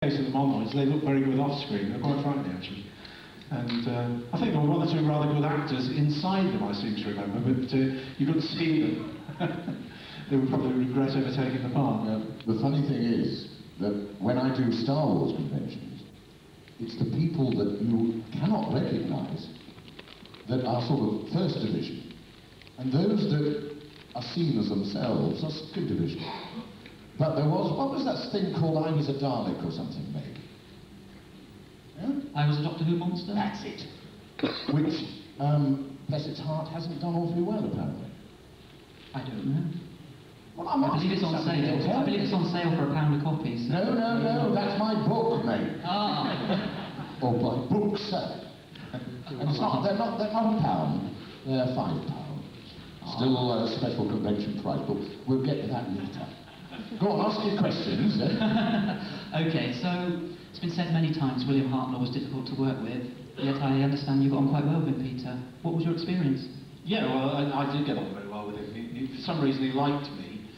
case of the monoids, they look very good off screen. They're quite frightening, actually. And I think there were one or two rather good actors inside them, I seem to remember, but you couldn't see them. They would probably regret ever taking the part. The funny thing is that when I do Star Wars conventions, it's the people that you cannot recognise that are sort of first division, and those that are seen as themselves are second division. But there was, what was that thing called I Was a Dalek or something, maybe? Yeah? I Was a Doctor Who monster? That's it. Which, bless its heart, hasn't done awfully well, apparently. I don't know. Well, I believe it's on sale. I believe it's on sale for £1 a copy. So. No, that's my book, mate. Ah. Or my books. And it's not, they're not £1, they're £5. Still a special convention price, but we'll get to that later. Go on, ask your questions. Okay, so it's been said many times William Hartnell was difficult to work with, yet I understand you got on quite well with Peter. What was your experience? Yeah, well, I did get on very well with him. For some reason he liked me.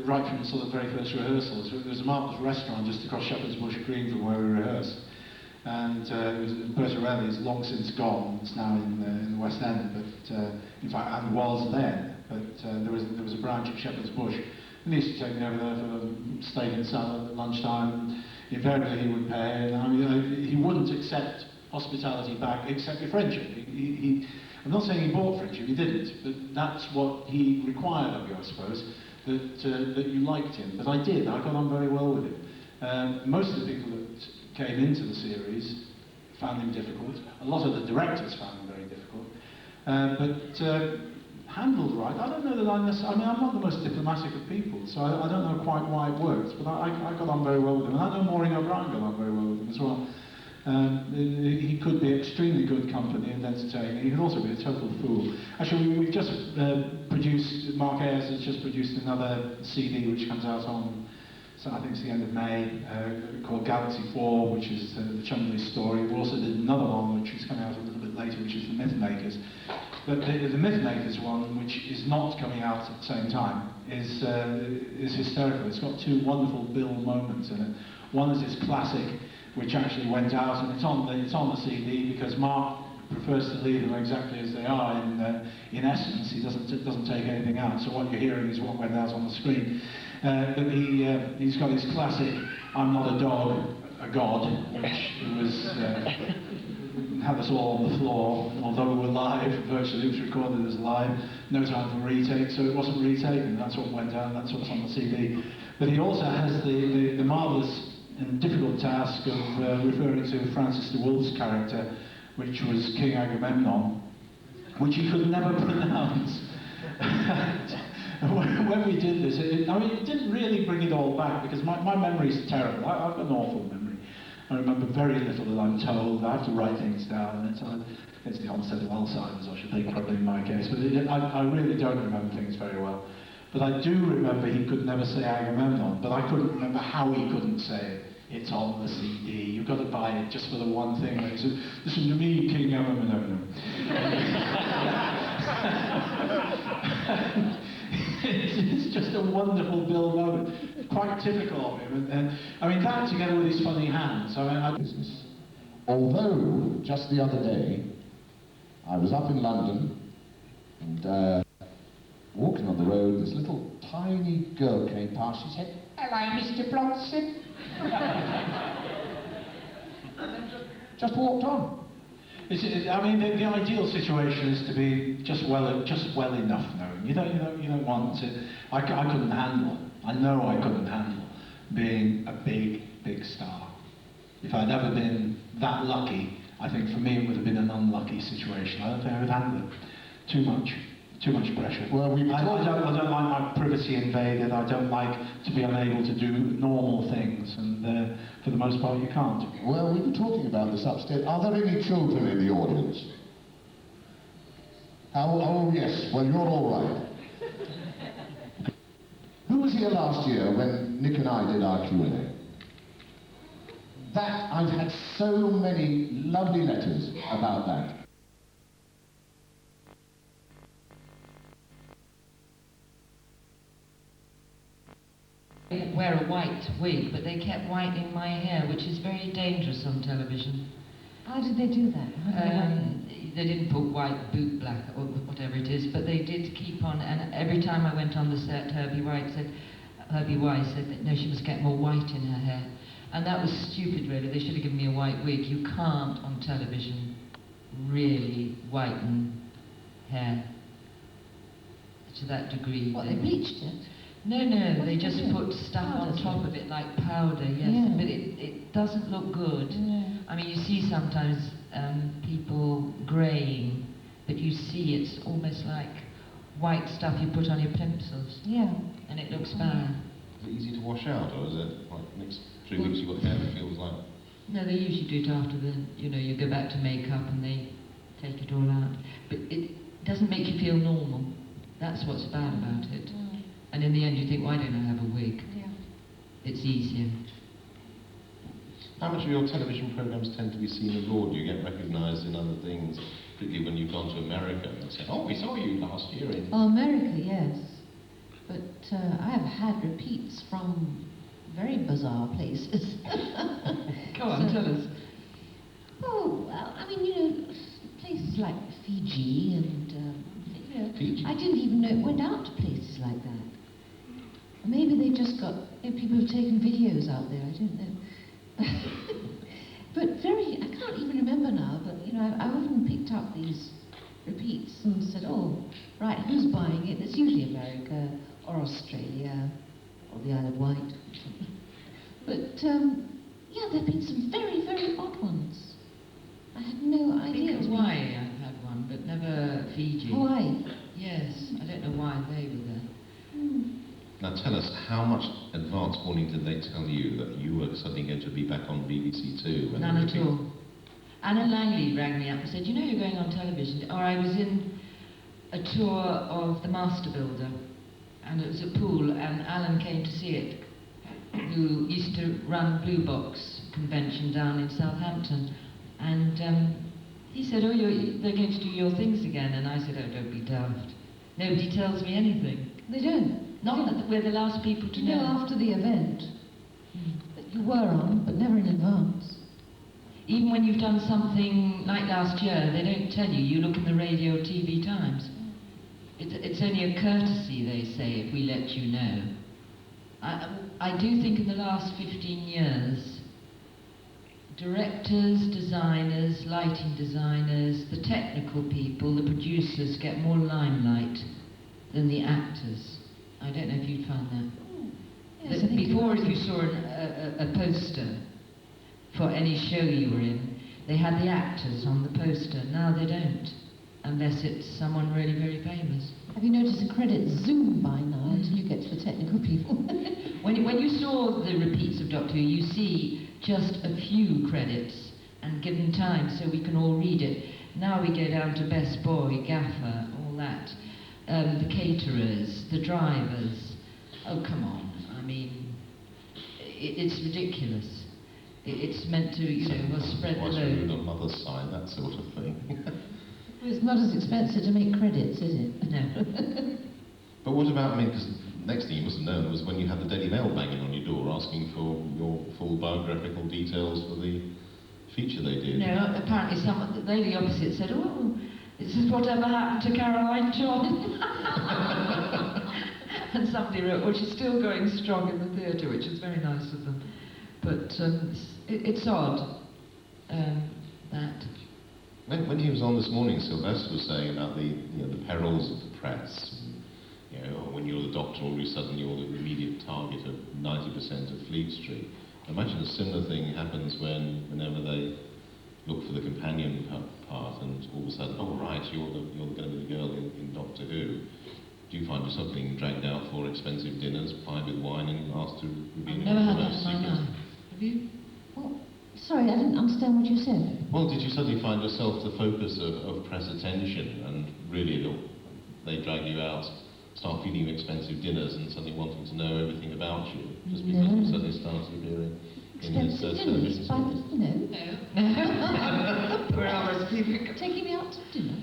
Right from sort of very first rehearsals, there was a marvellous restaurant just across Shepherd's Bush Green from where we rehearsed. And it was Bertarelli, it's long since gone, it's now in the West End, but in fact, and was then. But there was a branch at Shepherd's Bush, and he used to take me over there for steak and salad at lunchtime. Invariably he would pay, and I mean, he wouldn't accept hospitality back except your friendship. I'm not saying he bought friendship, he didn't, but that's what he required of you, I suppose, that you liked him. But I did, I got on very well with him. Most of the people that came into the series found him difficult. A lot of the directors found him very difficult. Handled right, I don't know that I'm not the most diplomatic of people, so I don't know quite why it worked, but I got on very well with him. And I know Maureen O'Brien got on very well with him as well. He could be extremely good company and entertaining. He could also be a total fool. Actually, we've just produced, Mark Ayres has just produced another CD which comes out on, so I think it's the end of May, called Galaxy 4, which is the Chumley story. We also did another one which is coming out a little bit later, which is the Mythmakers. But the Mythmakers one, which is not coming out at the same time, is hysterical. It's got two wonderful Bill moments in it. One is his classic, which actually went out, and it's on the CD because Mark prefers to leave them exactly as they are. In essence, he doesn't take anything out. So what you're hearing is what went out on the screen. But he's got his classic "I'm not a dog, a god," which was had us all on the floor. Although we were live, virtually it was recorded as live. No time for retake, so it wasn't retaken. That's what went out. That's what's on the CD. But he also has the marvellous and difficult task of referring to Francis de Wolf's character, which was King Agamemnon, which he could never pronounce. When we did this, it didn't really bring it all back, because my memory is terrible. I've got an awful memory. I remember very little that I'm told. I have to write things down, and it's the onset of Alzheimer's, I should think, probably in my case. But I really don't remember things very well. But I do remember he could never say Agamemnon, but I couldn't remember how he couldn't say it. It's on the CD. You've got to buy it just for the one thing. He said, "Listen to me, King Agamemnon." It's just a wonderful Bill moment, quite typical of him. And I mean, that together with his funny hands. Business. Although, just the other day, I was up in London and walking on the road, this little tiny girl came past. She said, "Hello, Mr. Bronson." And then just walked on. I mean, the ideal situation is to be just well enough known. You don't want to. I couldn't handle. I know I couldn't handle being a big star. If I'd ever been that lucky, I think for me it would have been an unlucky situation. I don't think I would handle it. Too much pressure. Well, I don't like my privacy invaded. I don't like to be unable to do normal things, and for the most part, you can't. Well, we were talking about this upstairs. Are there any children in the audience? Oh yes. Well, you're all right. Who was here last year when Nick and I did our Q&A? That I've had so many lovely letters about that. wear a white wig, but they kept whitening my hair, which is very dangerous on television. How did they do that? How did they whiten it? They didn't put white boot black or whatever it is, but they did keep on, and every time I went on the set, Herbie Wise said that no, she must get more white in her hair. And that was stupid, really. They should have given me a white wig. You can't, on television, really whiten hair to that degree. What, they bleached it? No, What they did just they do? put stuff on Powder, top so? of it, like powder, yes. Yeah. But it doesn't look good. Yeah. I mean, you see sometimes people greying, but you see it's almost like white stuff you put on your pencils, Yeah. and it looks bad. Is it easy to wash out, or is it like next 3 weeks you've got hair that feels like... No, they usually do it after you go back to makeup and they take it all out. But it doesn't make you feel normal. That's what's bad about it. And in the end you think, why don't I have a wig? Yeah. It's easier. How much of your television programs tend to be seen abroad? Do you get recognised in other things, particularly when you've gone to America and say, oh, we saw you last year in... Well, America, yes. But I have had repeats from very bizarre places. Go on, tell us. Oh, well, I mean, places like Fiji and, Fiji? I didn't even know it went out to places like that. Or maybe they just got, people have taken videos out there, I don't know. But I can't even remember now, but, I've often picked up these repeats and said, oh, right, who's buying it? It's usually America or Australia or the Isle of Wight. But, yeah, there have been some very, very odd ones. I had no I idea. think Hawaii I've had one, but never Fiji. Hawaii. Yes, I don't know why they were there. Now tell us, how much advance warning did they tell you that you were suddenly going to be back on BBC2? when None the at repeat- all. Anna Langley rang me up and said, you know you're going on television. Or I was in a tour of The Master Builder, and it was a pool, and Alan came to see it, who used to run Blue Box convention down in Southampton. And he said, oh, they're going to do your things again. And I said, oh, don't be daft. Nobody tells me anything. They don't. Not that we're the last people to You know, know. after the event, that you were on, but never in advance. Even when you've done something like last year, they don't tell you. You look in the radio or TV Times. It's only a courtesy, they say, if we let you know. I do think in the last 15 years, directors, designers, lighting designers, the technical people, the producers get more limelight than the actors. I don't know if you'd found that. Yes, That I think before, you're if you saw a poster for any show you were in, they had the actors on the poster. Now they don't, unless it's someone really very famous. Have you noticed the credits zoom by now until you get to the technical people? When you saw the repeats of Doctor Who, you see just a few credits and given time so we can all read it. Now we go down to best boy, gaffer, all that. The caterers, the drivers. Oh, come on. I mean, it's ridiculous. It's meant to, spread the What's load. on mother's side, that sort of thing. Well, it's not as expensive to make credits, is it? No. But what about, because next thing you must have known was when you had the Daily Mail banging on your door asking for your full biographical details for the feature they did. No, apparently the lady opposite said, oh, this is whatever happened to Caroline John. And somebody wrote, well, she's still going strong in the theatre, which is very nice of them. But it's odd, that. When he was on this morning, Sylvester was saying about the perils of the press. When you're the Doctor, all of a sudden you're the immediate target of 90% of Fleet Street. I imagine a similar thing happens whenever they look for the companion part, and all of a sudden, oh right, you're going to be the girl in Doctor Who. Do you find yourself being dragged out for expensive dinners, plied with wine, and asked to reveal I've your never had that most in my secrets? life. Have you? Well, sorry, I didn't understand what you said. Well, did you suddenly find yourself the focus of press attention, and really they drag you out, start feeding you expensive dinners, and suddenly wanting to know everything about you, just because you suddenly started appearing in this Expensive television dinners, by series? no. We're always people. Taking me out to dinner.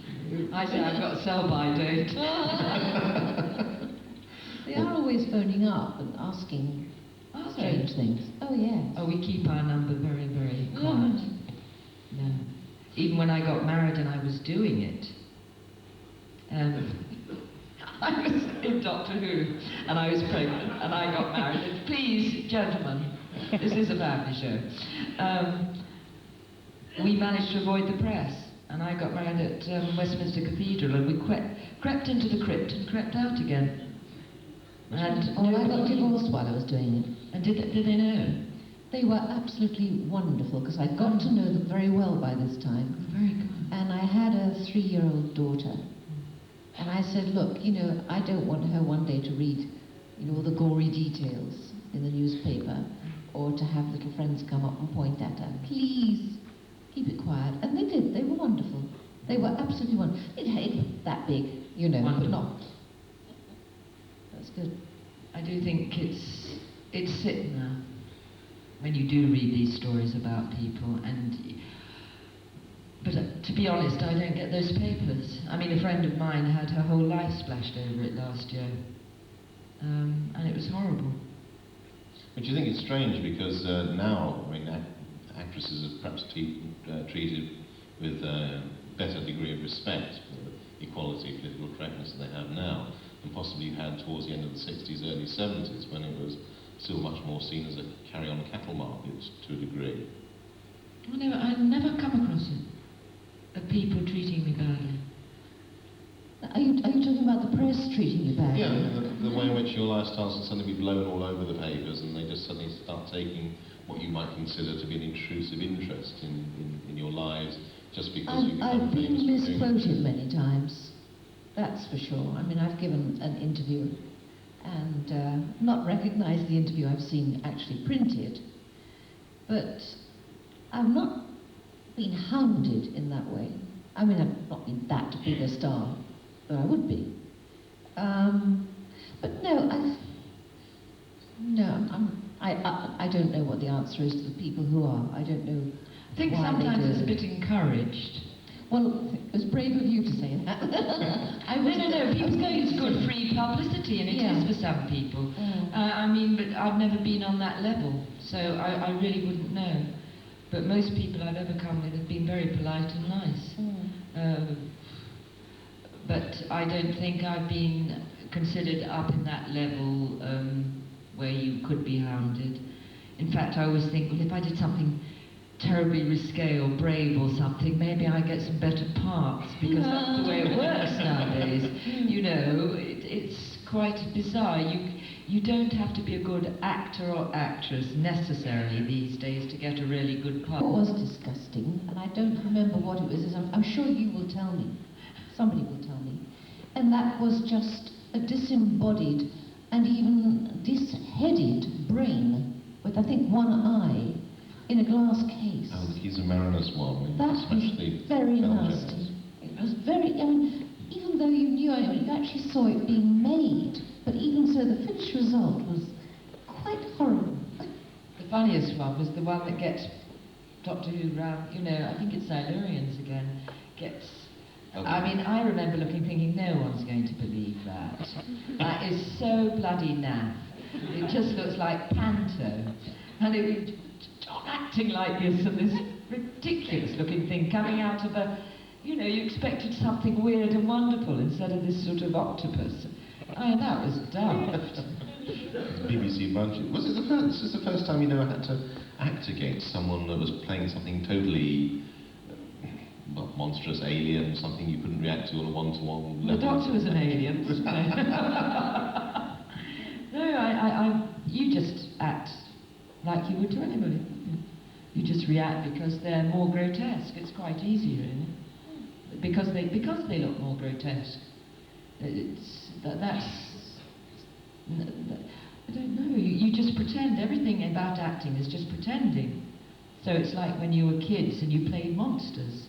I say I've got a sell-by date. They are always phoning up and asking strange things. Oh, yes. Oh, we keep our number very, very quiet. No. Even when I got married and I was doing it, I was in Doctor Who, and I was pregnant, and I got married. And please, gentlemen, this is a family show. We managed to avoid the press, and I got married at Westminster Cathedral, and we crept into the crypt and crept out again. And I got divorced while I was doing it. And did they know? They were absolutely wonderful, because I got to know them very well by this time. Very good. And I had a 3-year-old daughter. And I said, look, you know, I don't want her one day to read, you know, all the gory details in the newspaper, or to have little friends come up and point at her. Please, keep it quiet. And they did. They were wonderful. They were absolutely wonderful. It was that big, you know, Wonderful. but not. That's good. I do think it's sick now when you do read these stories about people, but to be honest, I don't get those papers. I mean, a friend of mine had her whole life splashed over it last year, and it was horrible. But you think it's strange because now, I mean, actresses are perhaps treated with a better degree of respect for the equality, political correctness that they have now, than possibly you had towards the end of the 60s, early 70s, when it was still much more seen as a carry-on cattle market to a degree. I've never come across it, of people treating me badly. Are you talking about the press treating you badly? Yeah, the way in which your lifestyles can suddenly be blown all over the papers, and they just suddenly start taking what you might consider to be an intrusive interest in your lives, just because you become I've been famous for doing it. misquoted many times, that's for sure. I mean, I've given an interview and not recognised the interview I've seen actually printed, but I've not been hounded in that way. I mean, I've not been that big a star, but I would be. But no, I don't know what the answer is to the people who are. I don't know. I think why sometimes they do it's a it. bit encouraged. Well, it was brave of you to say that. No. People think it's good free publicity, and it Yeah. is for some people. Mm. I mean, but I've never been on that level, so I really wouldn't know. But most people I've ever come with have been very polite and nice. But I don't think I've been considered up in that level where you could be hounded. In fact, I always think, well, if I did something terribly risque or brave or something, maybe I get some better parts, because that's the way it works nowadays. You know, it's quite bizarre. You don't have to be a good actor or actress necessarily these days to get a really good part. It was disgusting, and I don't remember what it was. I'm sure you will tell me. Somebody will tell me. And that was just a disembodied and even disheaded brain with, I think, one eye in a glass case. Oh, the Keys of Marinus one. That was especially very Bell nasty. It was very, I mean, even though you knew, you actually saw it being made, but even so, the finished result was quite horrible. The funniest one was the one that gets Doctor Who round, you know, I think it's Silurians again, gets... Okay. I mean, I remember thinking, no one's going to believe that. That is so bloody naff. It just looks like panto. And it was acting like this, and this ridiculous looking thing coming out of a, you know, you expected something weird and wonderful instead of this sort of octopus. Oh, that was daft. BBC budget. Was it this is the first time you never had to act against someone that was playing something totally monstrous, alien, something you couldn't react to on a one-to-one level? The Doctor was an alien. No, you just act like you would to anybody. You just react because they're more grotesque. It's quite easy, really. Because they look more grotesque. That's I don't know. You just pretend. Everything about acting is just pretending. So it's like when you were kids and you played monsters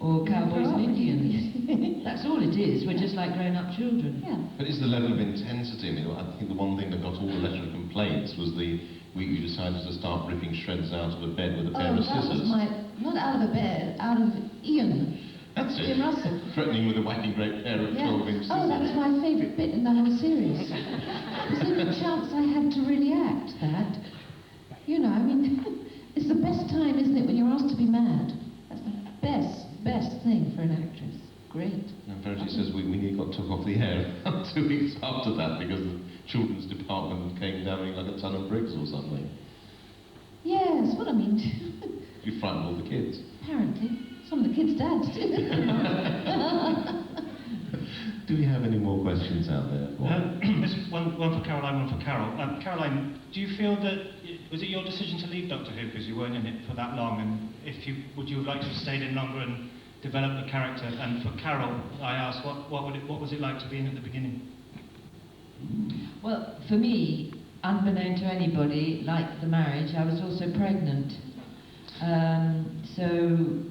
or cowboys and Indians. That's all it is. We're just like grown-up children. Yeah. But is the level of intensity? I mean, I think the one thing that got all the letter of complaints was the week you decided to start ripping shreds out of a bed with a pair of that scissors. was not out of a bed, out of Ian. That's it. Ian Russell. Threatening with a whacking great pair of 12-inch scissors. Oh, that was my favourite bit in the whole series. Because every chance I had to really act that, You know, I mean, it's the best time, isn't it, when you're asked to be mad? That's the best thing for an actress. Great. And apparently says we nearly got took off the air 2 weeks after that because the children's department came down like a ton of bricks or something. Yes, well, I mean... You frightened all the kids. Apparently. Some of the kids' dads did. Do we have any more questions out there? This is one for Caroline, one for Carol. Caroline, do you feel that, was it your decision to leave Doctor Who because you weren't in it for that long, and would you have liked to have stayed in longer and developed the character? And for Carol, I asked, what was it like to be in at the beginning? Well, for me, unbeknown to anybody, like the marriage, I was also pregnant. So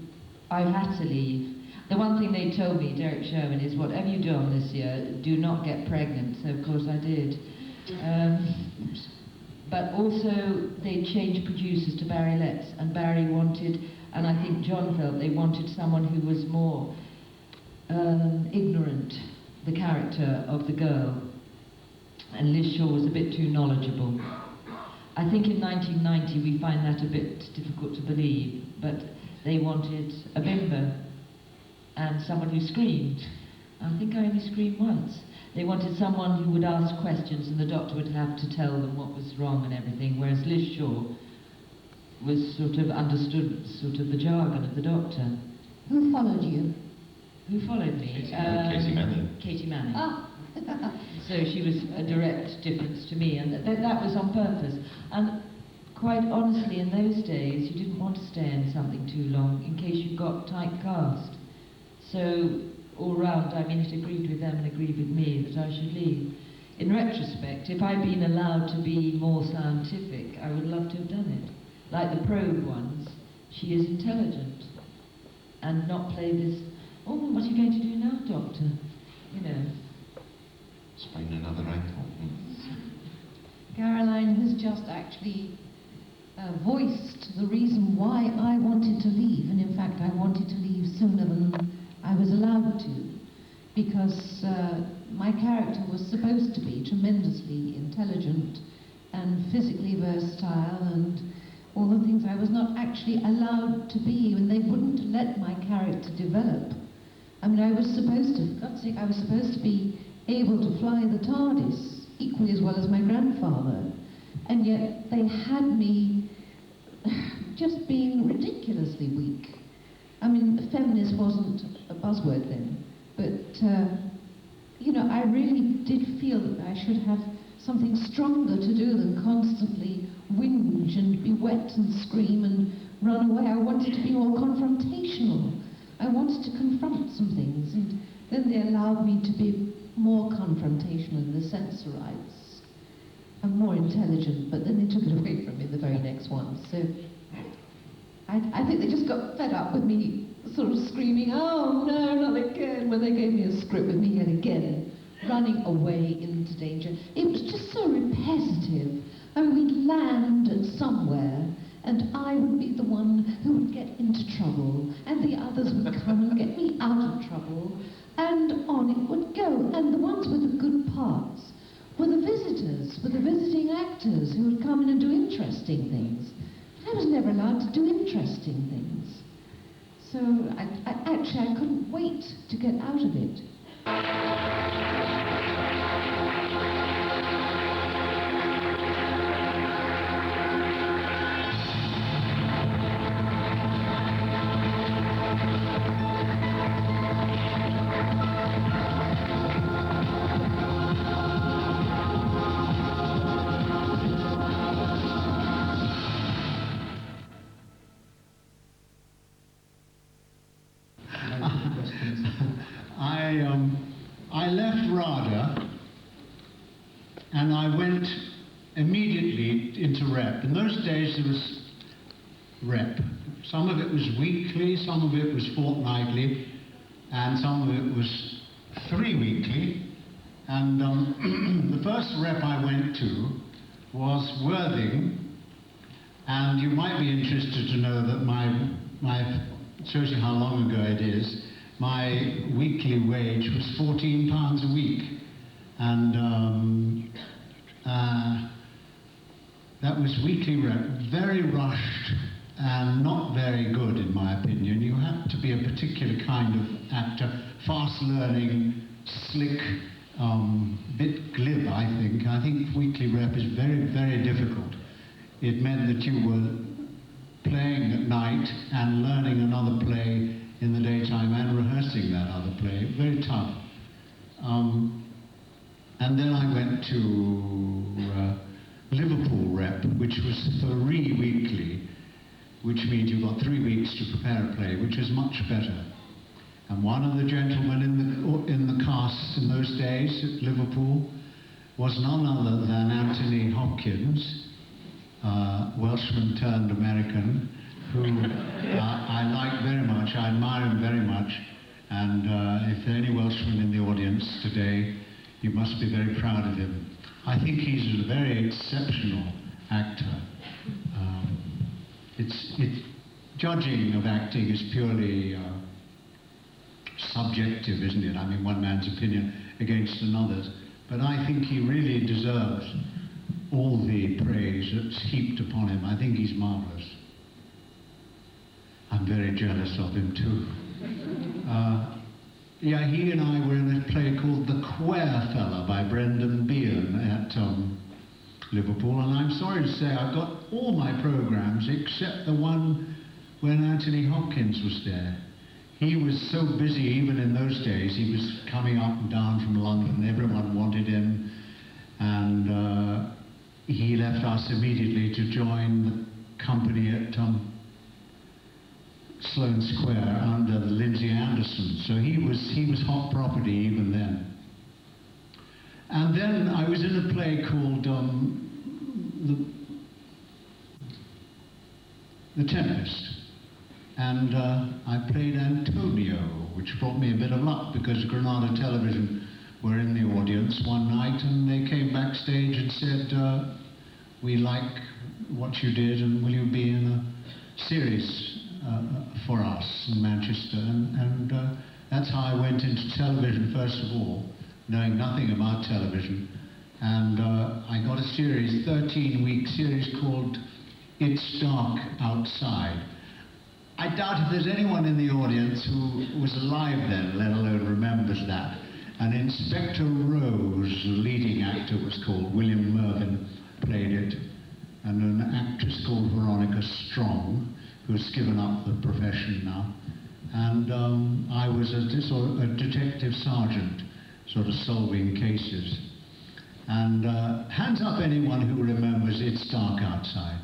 I've had to leave. The one thing they told me, Derek Sherman, is whatever you do on this year, do not get pregnant. So of course I did. But also they changed producers to Barry Letts, and Barry wanted, and I think John felt they wanted someone who was more ignorant, the character of the girl. And Liz Shaw was a bit too knowledgeable. I think in 1990 we find that a bit difficult to believe, but they wanted a bimbo and someone who screamed. I think I only screamed once. They wanted someone who would ask questions and the doctor would have to tell them what was wrong and everything, whereas Liz Shaw was sort of understood sort of the jargon of the doctor. Who followed you? Who followed me? Katie Manning. Katie Manning. Ah. So she was a direct difference to me, and that was on purpose. And quite honestly, in those days, you didn't want to stay in something too long in case you got typecast. So all round, I mean, it agreed with them and agreed with me that I should leave. In retrospect, if I'd been allowed to be more scientific, I would love to have done it. Like the probe ones, she is intelligent, and not play this, oh, what are you going to do now, Doctor? You know. Sprain another ankle. Caroline has just actually voiced the reason why I wanted to leave, and in fact I wanted to leave sooner than I was allowed to, because my character was supposed to be tremendously intelligent and physically versatile and all the things I was not actually allowed to be, and they wouldn't let my character develop. I mean, I was supposed to, for God's sake, I was supposed to be able to fly the TARDIS equally as well as my grandfather, and yet they had me just being ridiculously weak. I mean, feminist wasn't a buzzword then, but you know, I really did feel that I should have something stronger to do than constantly whinge and be wet and scream and run away. I wanted to be more confrontational. I wanted to confront some things, and then they allowed me to be more confrontational in the sensorites. I'm more intelligent, but then they took it away from me the very next one. So I think they just got fed up with me sort of screaming, oh no, not again, when they gave me a script with me yet again, running away into danger. It was just so repetitive. I mean, we'd land at somewhere, and I would be the one who would get into trouble, and the others would come and get me out of trouble, and on it would go. And the ones with the good parts were the visitors, were the visiting actors who would come in and do interesting things. I was never allowed to do interesting things. So I couldn't wait to get out of it. I left RADA and I went immediately into rep. In those days there was rep. Some of it was weekly, some of it was fortnightly, and some of it was 3 weekly. And the first rep I went to was Worthing, and you might be interested to know that my shows you how long ago it is. My weekly wage was £14 a week, and That was weekly rep, very rushed and not very good in my opinion. You had to be a particular kind of actor, fast learning, slick, bit glib, I think. I think weekly rep is very, very difficult. It meant that you were playing at night and learning another play in the daytime and rehearsing that other play. Very tough. And then I went to Liverpool rep, which was 3 weekly, which means you've got 3 weeks to prepare a play, which is much better. And one of the gentlemen in the cast in those days at Liverpool was none other than Anthony Hopkins, Welshman turned American, who I like very much, I admire him very much, and if there are any Welshmen in the audience today, you must be very proud of him. I think he's a very exceptional actor. Judging of acting is purely subjective, isn't it? I mean, one man's opinion against another's. But I think he really deserves all the praise that's heaped upon him. I think he's marvellous. I'm very jealous of him too. Yeah, he and I were in a play called The Quare Fella by Brendan Behan at Liverpool, and I'm sorry to say I've got all my programmes except the one when Anthony Hopkins was there. He was so busy even in those days. He was coming up and down from London. Everyone wanted him, and he left us immediately to join the company at Sloane Square under the Lindsay Anderson. So he was hot property even then. And then I was in a play called The Tempest. And I played Antonio, which brought me a bit of luck because Granada Television were in the audience one night and they came backstage and said, we like what you did and will you be in a series for us in Manchester? And that's how I went into television first of all, knowing nothing about television. And I got a series, 13-week series called It's Dark Outside. I doubt if there's anyone in the audience who was alive then, let alone remembers that. And Inspector Rose, the leading actor, was called William Mervyn, played it, and an actress called Veronica Strong, who's given up the profession now. And I was a detective sergeant, sort of solving cases. And hands up anyone who remembers It's Dark Outside.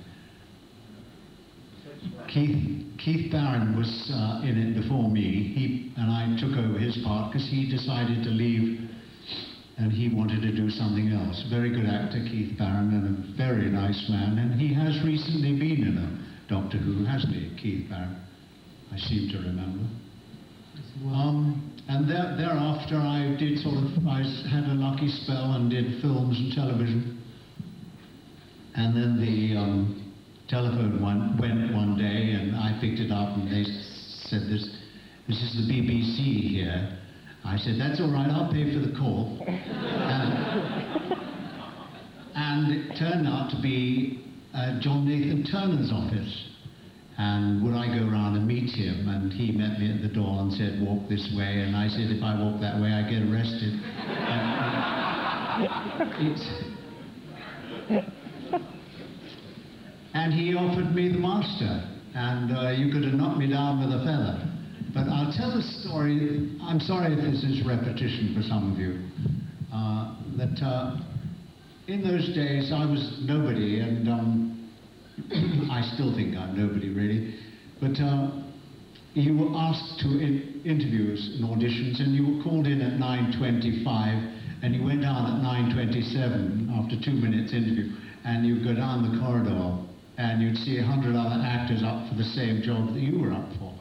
Keith Barron was in it before me, and I took over his part because he decided to leave and he wanted to do something else. Very good actor, Keith Barron, and a very nice man, and he has recently been in a Doctor Who, hasn't he, Keith Barron? I seem to remember. And thereafter I did I had a lucky spell and did films and television. And then the telephone went one day and I picked it up and they said, this is the BBC here. I said, that's all right, I'll pay for the call. And it turned out to be John Nathan Turner's office. And would I go around and meet him? And he met me at the door and said, walk this way. And I said, if I walk that way, I get arrested. And he offered me the master. And you could have knocked me down with a feather. But I'll tell the story. I'm sorry if this is repetition for some of you. In those days, I was nobody, and I still think I'm nobody, really. But you were asked to interviews and auditions, and you were called in at 9:25, and you went down at 9:27 after 2 minutes interview, and you'd go down the corridor, and you'd see 100 other actors up for the same job that you were up for.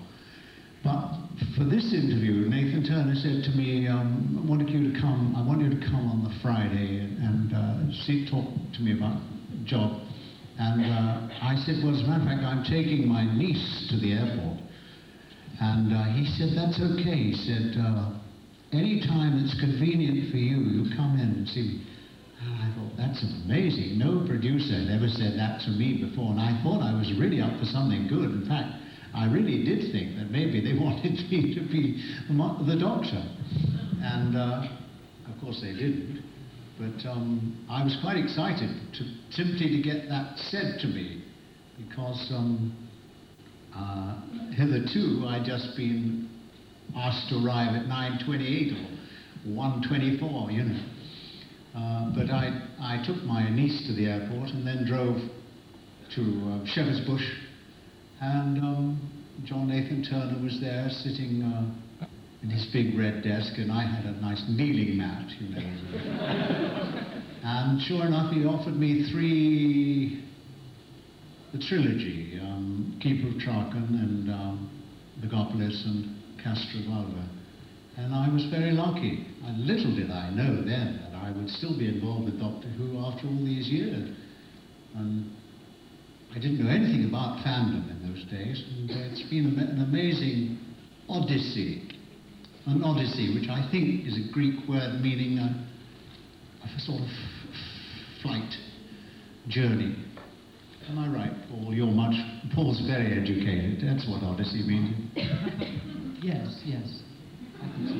But for this interview, Nathan Turner said to me, I want you to come on the Friday and talk to me about the job. And I said, well, as a matter of fact, I'm taking my niece to the airport. And he said, that's okay. He said, any time that's convenient for you, you come in and see me. And I thought, that's amazing. No producer had ever said that to me before, and I thought I was really up for something good. In fact, I really did think that maybe they wanted me to be the Doctor. And of course they didn't. But I was quite excited simply to get that said to me, because hitherto I'd just been asked to arrive at 9:28 or 1:24, you know. But I took my niece to the airport and then drove to Shepherd's Bush, and John Nathan Turner was there sitting in his big red desk, and I had a nice kneeling mat, you know. And sure enough, he offered me the trilogy, Keeper of Traken and Megapolis and Castrovalva. And I was very lucky. And little did I know then that I would still be involved with Doctor Who after all these years. And I didn't know anything about fandom in those days, and it's been an amazing odyssey. An odyssey, which I think is a Greek word meaning a sort of flight, journey. Am I right, Paul? Paul's very educated. That's what odyssey means. Yes, yes. I think so.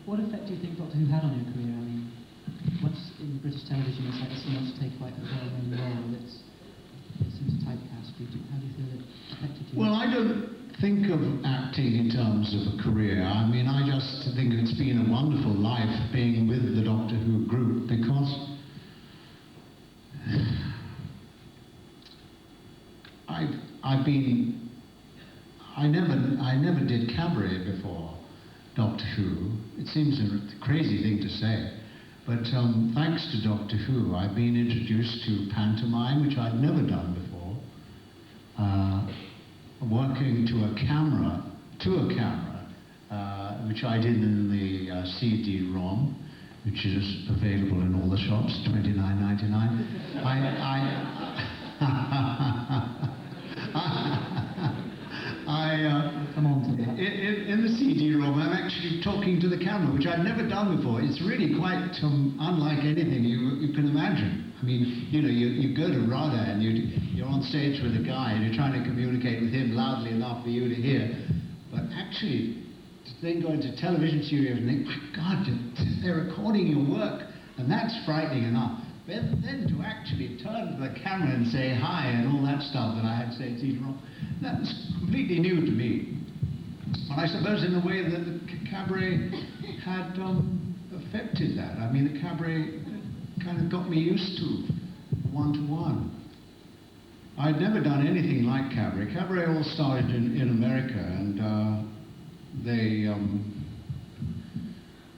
What effect do you think Doctor Who had on your career? I mean, once in British television it's like someone to take quite a well-known role. It seems a typecast. How do you feel it affected you? Well, I don't think of acting in terms of a career. I mean, I just think it's been a wonderful life being with the Doctor Who group, because I never did cabaret before Doctor Who. It seems a crazy thing to say, but thanks to Doctor Who, I've been introduced to pantomime, which I'd never done before. Working to a camera, which I did in the CD-ROM, which is available in all the shops, $29.99. Come on to that. In the CD-ROM, I'm actually talking to the camera, which I've never done before. It's really quite unlike anything you can imagine. I mean, you know, you go to RADA and you're on stage with a guy and you're trying to communicate with him loudly enough for you to hear. But actually, to then go into television studios and think, my God, they're recording your work, and that's frightening enough. Then to actually turn to the camera and say hi and all that stuff that I had said wrong, that was completely new to me. But I suppose in a way that the cabaret had affected that. I mean, the cabaret kind of got me used to one-to-one. I'd never done anything like cabaret. Cabaret all started in America, and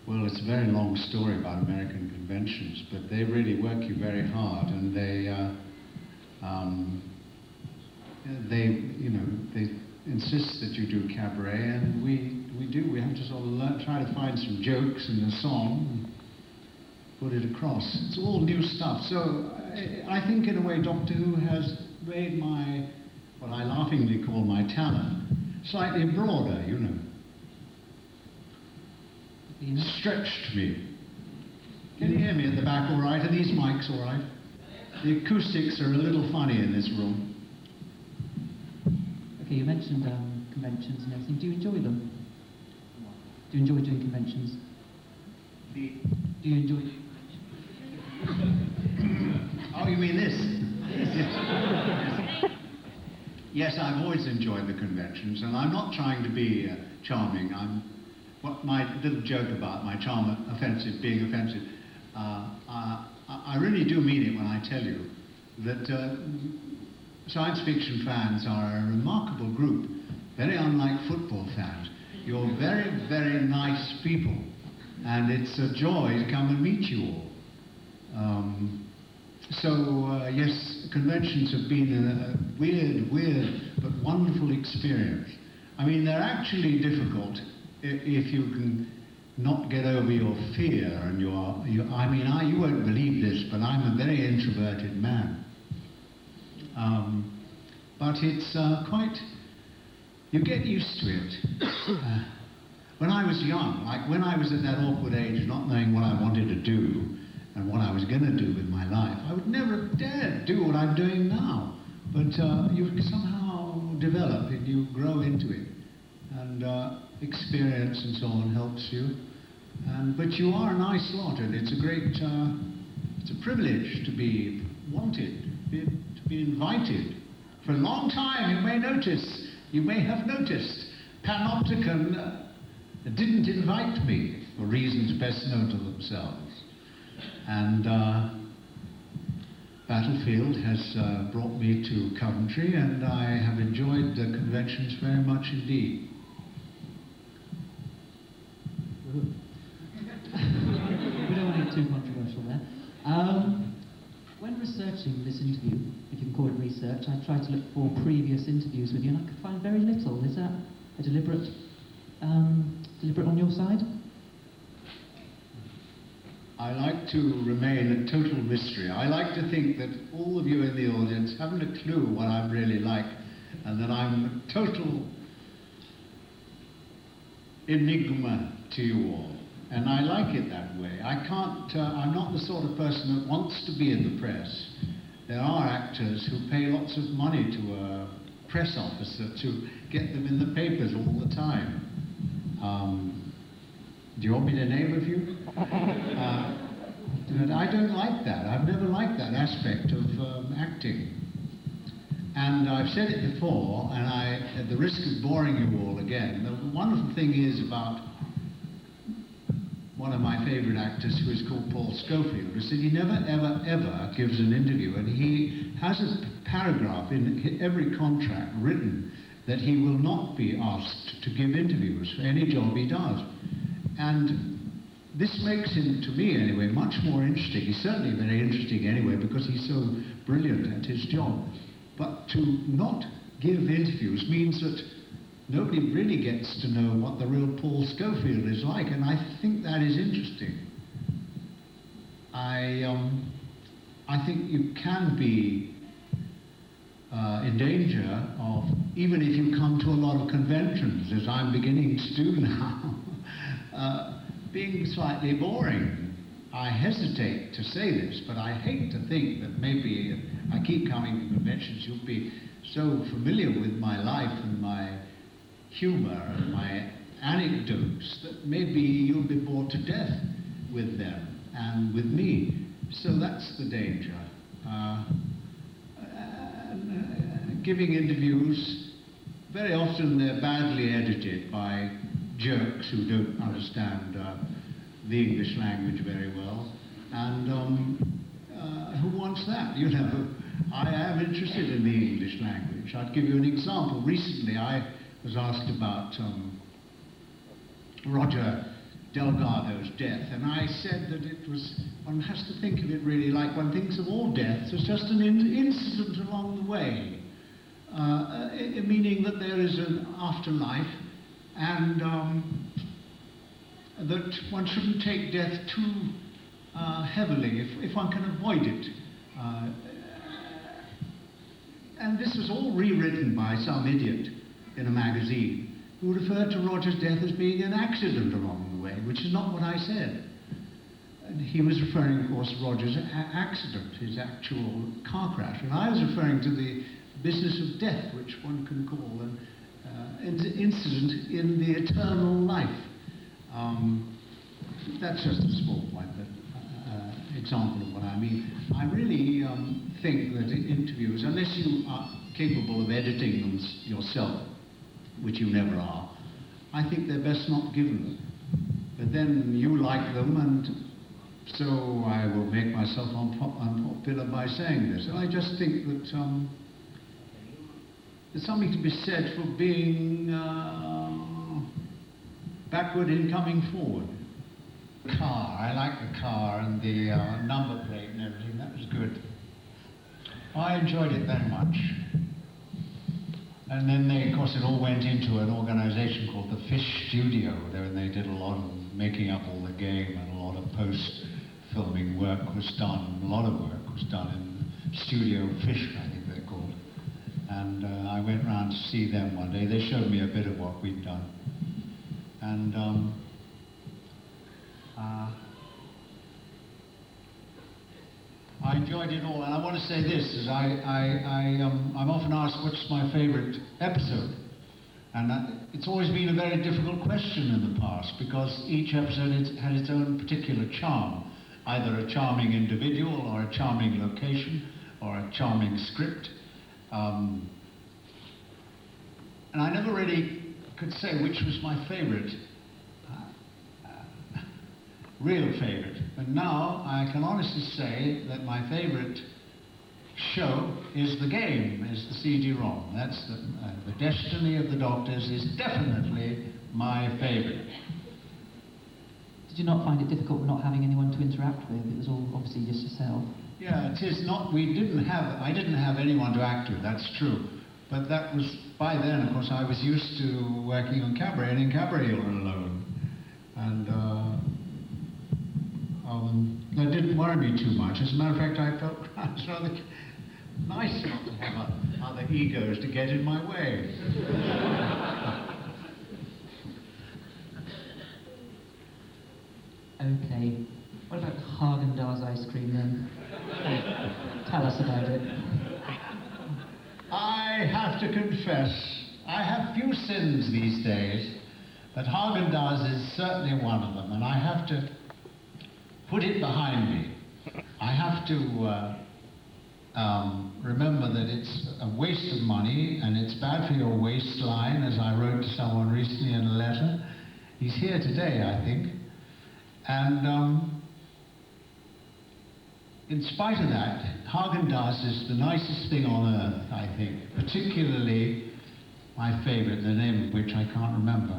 well, it's a very long story about American conventions, but they really work you very hard, and they insist that you do cabaret, and we do. We have to sort of try to find some jokes in the song and put it across. It's all new stuff. So I think in a way Doctor Who has made what I laughingly call my talent, slightly broader, you know. Stretched me. Can you hear me at the back all right? Are these mics all right? The acoustics are a little funny in this room. Okay, you mentioned conventions and everything. Do you enjoy them? Do you enjoy doing conventions? Do you enjoy doing conventions? Oh, you mean this? Yes, I've always enjoyed the conventions, and I'm not trying to be charming. What my little joke about my charm being offensive, I really do mean it when I tell you that science fiction fans are a remarkable group, very unlike football fans. You're very, very nice people, and it's a joy to come and meet you all. Yes, conventions have been a weird but wonderful experience. I mean, they're actually difficult if you can not get over your fear and you won't believe this, but I'm a very introverted man. But it's you get used to it. when I was young, like when I was at that awkward age, not knowing what I wanted to do and what I was going to do with my life, I would never have dared do what I'm doing now. But you somehow develop it, you grow into it, and experience and so on helps you. But you are a nice lot, and it's a great, it's a privilege to be wanted, to be invited. For a long time, you may have noticed, Panopticon didn't invite me for reasons best known to themselves. And Battlefield has brought me to Coventry, and I have enjoyed the conventions very much indeed. We don't want to get too controversial there. When researching this interview, if you can call it research, I tried to look for previous interviews with you, and I could find very little. Is that a deliberate on your side? I like to remain a total mystery. I like to think that all of you in the audience haven't a clue what I'm really like, and that I'm a total enigma to you all. And I like it that way. I'm not the sort of person that wants to be in the press. There are actors who pay lots of money to a press officer to get them in the papers all the time. Do you want me to name a few? But I don't like that. I've never liked that aspect of acting. And I've said it before, and at the risk of boring you all again, the wonderful thing is about one of my favourite actors, who is called Paul Schofield, who said he never, ever, ever gives an interview, and he has a paragraph in every contract written that he will not be asked to give interviews for any job he does. And this makes him, to me anyway, much more interesting. He's certainly very interesting anyway, because he's so brilliant at his job. But to not give interviews means that nobody really gets to know what the real Paul Schofield is like, and I think that is interesting. I think you can be in danger of, even if you come to a lot of conventions, as I'm beginning to do now, being slightly boring. I hesitate to say this, but I hate to think that maybe I keep coming to conventions, you'll be so familiar with my life and my humour and my anecdotes that maybe you'll be bored to death with them and with me. So that's the danger. Giving interviews, very often they're badly edited by jerks who don't understand the English language very well, and who wants that? You know, I am interested in the English language. I'd give you an example. Recently I was asked about Roger Delgado's death, and I said that it was, one has to think of it really like one thinks of all deaths as just an incident along the way, meaning that there is an afterlife, and that one shouldn't take death too heavily if one can avoid it. And this was all rewritten by some idiot in a magazine who referred to Roger's death as being an accident along the way, which is not what I said. And he was referring, of course, to Roger's accident, his actual car crash, and I was referring to the business of death, which one can call an incident in the eternal life. That's just a small point, but example of what I mean. I really think that interviews, unless you are capable of editing them yourself, which you never are, I think they're best not given them. But then you like them, and so I will make myself unpopular by saying this. I just think that there's something to be said for being backward in coming forward. Car, I like the car and the number plate and everything, that was good. I enjoyed it very much. And then of course it all went into an organisation called the Fish Studio, and they did a lot of making up all the game, and a lot of post-filming work was done, a lot of work was done in Studio Fish, I think they're called. And I went round to see them one day. They showed me a bit of what we'd done. And I enjoyed it all. And I want to say this, is I'm often asked what's my favourite episode. And it's always been a very difficult question in the past, because each episode had its own particular charm, either a charming individual or a charming location or a charming script. And I never really could say which was my favourite, real favourite. But now I can honestly say that my favourite show is The Game, is the CD-ROM. That's the Destiny of the Doctors is definitely my favourite. Did you not find it difficult not having anyone to interact with? It was all obviously just yourself. Yeah, it is not, I didn't have anyone to act with, that's true. But that was, by then, of course, I was used to working on cabaret, and in cabaret you're alone. And that didn't worry me too much. As a matter of fact, I felt it's rather nice not to have other egos to get in my way. Okay. What about Haagen-Dazs ice cream then? Tell us about it. I have to confess, I have few sins these days, but Haagen-Dazs is certainly one of them, and I have to put it behind me. I have to remember that it's a waste of money, and it's bad for your waistline, as I wrote to someone recently in a letter. He's here today, I think. And in spite of that, Haagen-Dazs is the nicest thing on earth, I think. Particularly my favourite, the name of which I can't remember.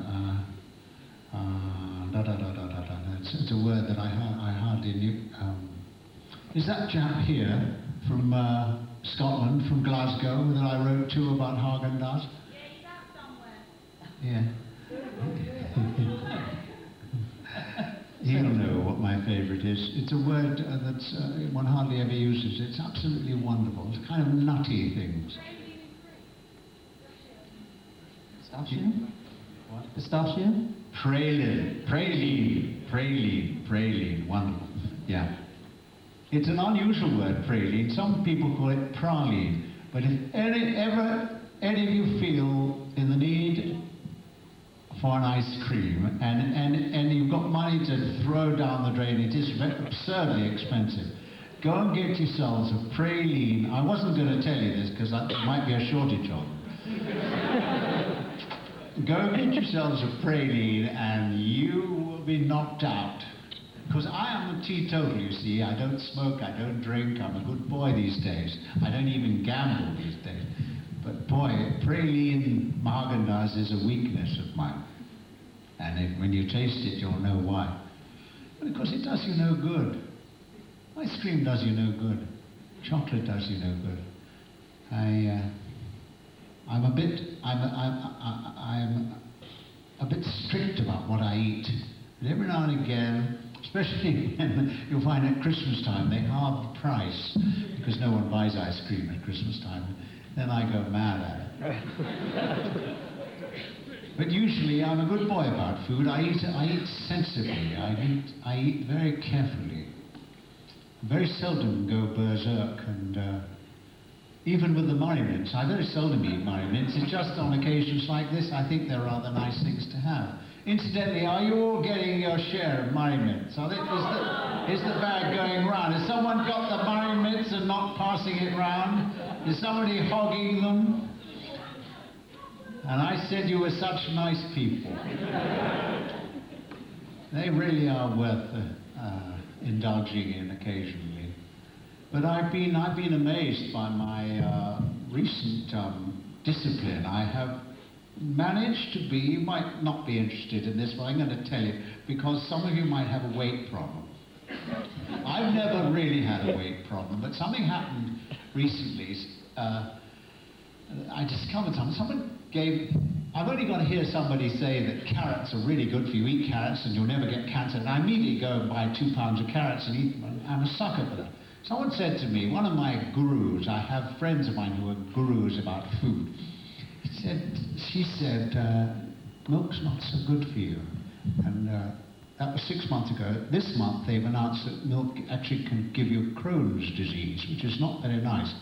It's a word that I hardly knew. Is that chap here from Scotland, from Glasgow, that I wrote to about Haagen-Dazs? Yeah, he's out somewhere. Yeah. He'll know what my favourite is. It's a word that one hardly ever uses. It's absolutely wonderful. It's kind of nutty things. Pistachio? What? Pistachio? Praline. Wonderful. Yeah. It's an unusual word, praline. Some people call it praline. But if any of you feel in the need for an ice cream, and you've got money to throw down the drain, it is absurdly expensive. Go and get yourselves a praline. I wasn't going to tell you this because there might be a shortage of them. Go and get yourselves a praline and you will be knocked out. Because I am a teetotal, you see. I don't smoke, I don't drink, I'm a good boy these days. I don't even gamble these days. But boy, praline Haagen-Dazs is a weakness of mine. And when you taste it, you'll know why. Because it does you no good. Ice cream does you no good. Chocolate does you no good. I'm a bit strict about what I eat. But every now and again, especially when you'll find at Christmas time, they halve the price because no one buys ice cream at Christmas time. Then I go mad at it. But usually I'm a good boy about food. I eat sensibly. I eat very carefully. Very seldom go berserk, and even with the murray mince, I very seldom eat murray mince. It's just on occasions like this I think they're rather nice things to have. Incidentally, are you all getting your share of murray mince? Is the bag going round? Has someone got the murray mince and not passing it round? Is somebody hogging them? And I said you were such nice people. They really are worth indulging in occasionally. But I've been amazed by my recent discipline. I have managed to be, you might not be interested in this, but I'm going to tell you, because some of you might have a weight problem. I've never really had a weight problem, but something happened recently. I discovered something. Someone I've only got to hear somebody say that carrots are really good for you. Eat carrots and you'll never get cancer. And I immediately go and buy 2 pounds of carrots and eat them. I'm a sucker for that. Someone said to me, one of my gurus, I have friends of mine who are gurus about food. She said, milk's not so good for you. And that was 6 months ago. This month they've announced that milk actually can give you Crohn's disease, which is not very nice.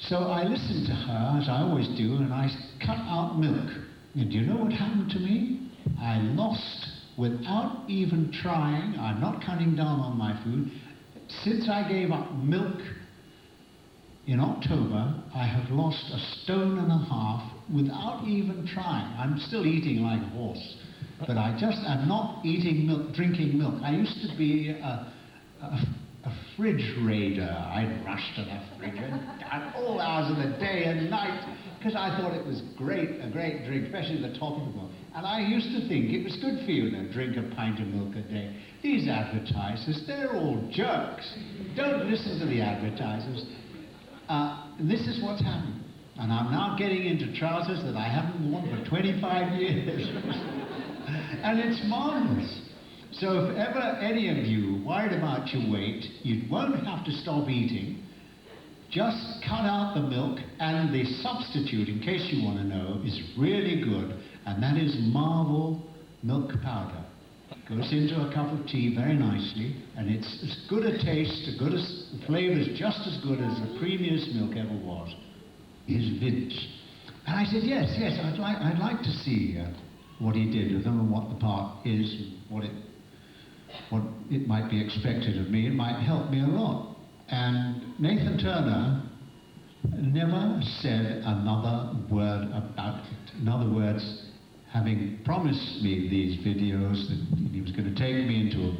So I listened to her, as I always do, and I cut out milk. And do you know what happened to me? I lost, without even trying, I'm not cutting down on my food, since I gave up milk in October, I have lost 1.5 stone without even trying. I'm still eating like a horse, but I just am not eating milk, drinking milk. I used to be a fridge raider. I'd rush to the fridge at all hours of the day and night because I thought it was a great drink, especially the top of the milk. And I used to think it was good for you to drink a pint of milk a day. These advertisers, they're all jerks. Don't listen to the advertisers. This is what's happening. And I'm now getting into trousers that I haven't worn for 25 years. And it's marvelous. So if ever any of you worried about your weight, you won't have to stop eating. Just cut out the milk, and the substitute, in case you want to know, is really good, and that is Marvel milk powder. Goes into a cup of tea very nicely, and it's as good a taste, the flavour is just as good as the creamiest milk ever was, is Vince. And I said, yes, I'd like to see what he did with them and what the part is, and what it might be expected of me. It might help me a lot. And Nathan Turner never said another word about it. In other words, having promised me these videos, that he was going to take me into a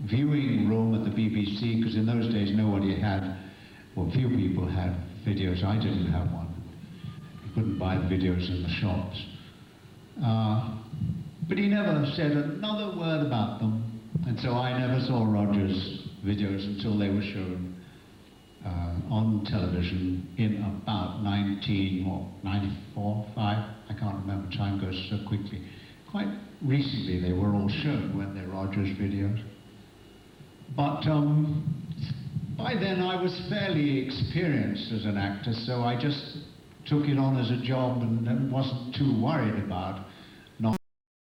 viewing room at the BBC, because in those days nobody had, well, few people had videos. I didn't have one. You couldn't buy the videos in the shops. But he never said another word about them, and so I never saw Roger's videos until they were shown on television in about 94, 5, I can't remember, time goes so quickly. Quite recently they were all shown, weren't they, Roger's videos? But by then I was fairly experienced as an actor, so I just took it on as a job and wasn't too worried about